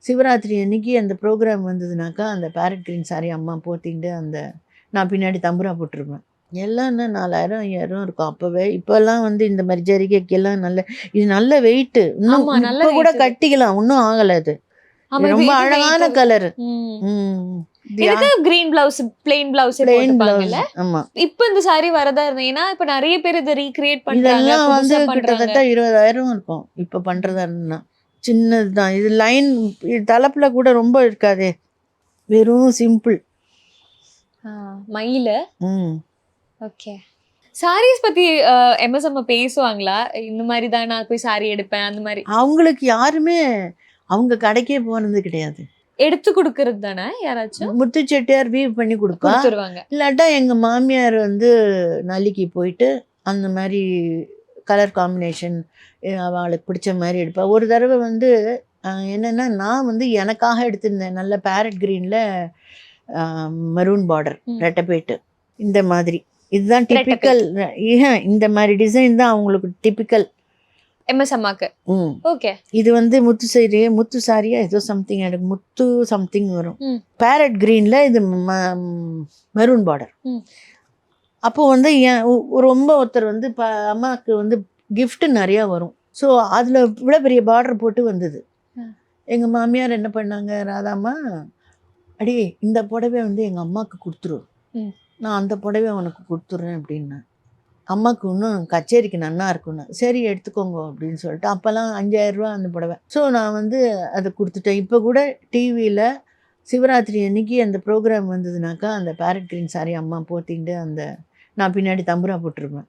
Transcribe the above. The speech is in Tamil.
சிவராத்திரி அன்னைக்கு அந்த ப்ரோக்ராம் வந்ததுனாக்கா அந்த பேரட் கிரீன் சாரி அம்மா போத்திட்டு அந்த நான் பின்னாடி தம்புரா போட்டிருப்பேன். எல்லாம் என்ன 4000 5000 இருக்கும் அப்போவே. இப்போல்லாம் வந்து இந்த மாதிரி ஜரிகைக்கெல்லாம் இது நல்ல வெயிட்டு. இன்னும் ஆமா, நல்ல இப்போ கூட weight இது. கட்டிக்கலாம், ஒன்றும் ஆகலை. அது ஆமா, ரொம்ப இது அழகான weight. கலரு. இதுக்கு கிரீன் பிளவுஸ் பிளெயின் பிளவுஸ் போட்டுப்பாங்கல்ல. ஆமா, இப்போ இந்த சாரி வரதா இருந்தீங்கன்னா இப்போ நிறைய பேர் இதை ரீக்ரியேட் பண்றாங்க, இதெல்லாம் வந்து புதுசா பண்றாங்க. கிட்டத்தட்ட 20,000 இருக்கும் இப்போ பண்றதா இருந்தா. சின்னதுதான் இது. லைன் தலைப்புல கூட ரொம்ப இருக்காதே, வெறும் சிம்பிள் மயில. ம் ஓகே. சாரீஸ் பத்தி எம்எஸ்எம் பேசுவாங்களா? இந்த மாதிரி தான் நான் போய் சாரி எடுப்பேன் அந்த மாதிரி. அவங்களுக்கு யாருமே அவங்க கடைக்கே போனது கிடையாது. எடுத்து கொடுக்கறது தானே யாராச்சும்? முத்து செட்டியார் வீவ் பண்ணி கொடுப்பா, கொடுத்துருவாங்க. இல்லாட்டா எங்க மாமியார் வந்து நலிக்கு போயிட்டு அந்த மாதிரி கலர் காம்பினேஷன் அவளுக்கு பிடிச்ச மாதிரி எடுப்பா. ஒரு தடவை வந்து என்னன்னா, நான் வந்து எனக்காக எடுத்திருந்தேன் நல்ல பேரட் கிரீன்ல மெரூன் பார்டர் ரெட்டப்பேட்டு இந்த மாதிரி. இதுதான் டிபிக்கல். இந்த மாதிரி டிசைன் தான் அவங்களுக்கு டிபிக்கல் எம்எஸ்எம்மாக்கு. ஓகே. இது வந்து முத்து சாரியா ஏதோ சம்திங், எனக்கு முத்து சம்திங் வரும். பேரட் கிரீன்ல இது மெரூன் பார்டர். அப்போ வந்து ரொம்ப ஒருத்தர் வந்து அம்மாவுக்கு வந்து கிஃப்ட் நிறையா வரும். ஸோ அதில் இவ்வளோ பெரிய பார்டர் போட்டு வந்தது. எங்கள் மாமியார் என்ன பண்ணாங்க, ராதாம்மா அடி இந்த புடவை வந்து எங்கள் அம்மாவுக்கு கொடுத்துரு, நான் அந்த புடவை உனக்கு கொடுத்துட்றேன் அப்படின்னேன். அம்மாவுக்கு இன்னும் கச்சேரிக்கு நன்னா இருக்குன்னு. சரி எடுத்துக்கோங்க அப்படின்னு சொல்லிட்டு, அப்போல்லாம் 5000 ரூபா அந்த புடவை. ஸோ நான் வந்து அதை கொடுத்துட்டேன். இப்போ கூட டிவியில் சிவராத்திரி அன்னைக்கு அந்த ப்ரோக்ராம் வந்ததுனாக்கா அந்த பேரட் கிரீன் சாரி அம்மா போத்திட்டு அந்த நான் பின்னாடி தம்புரா போட்டிருப்பேன்.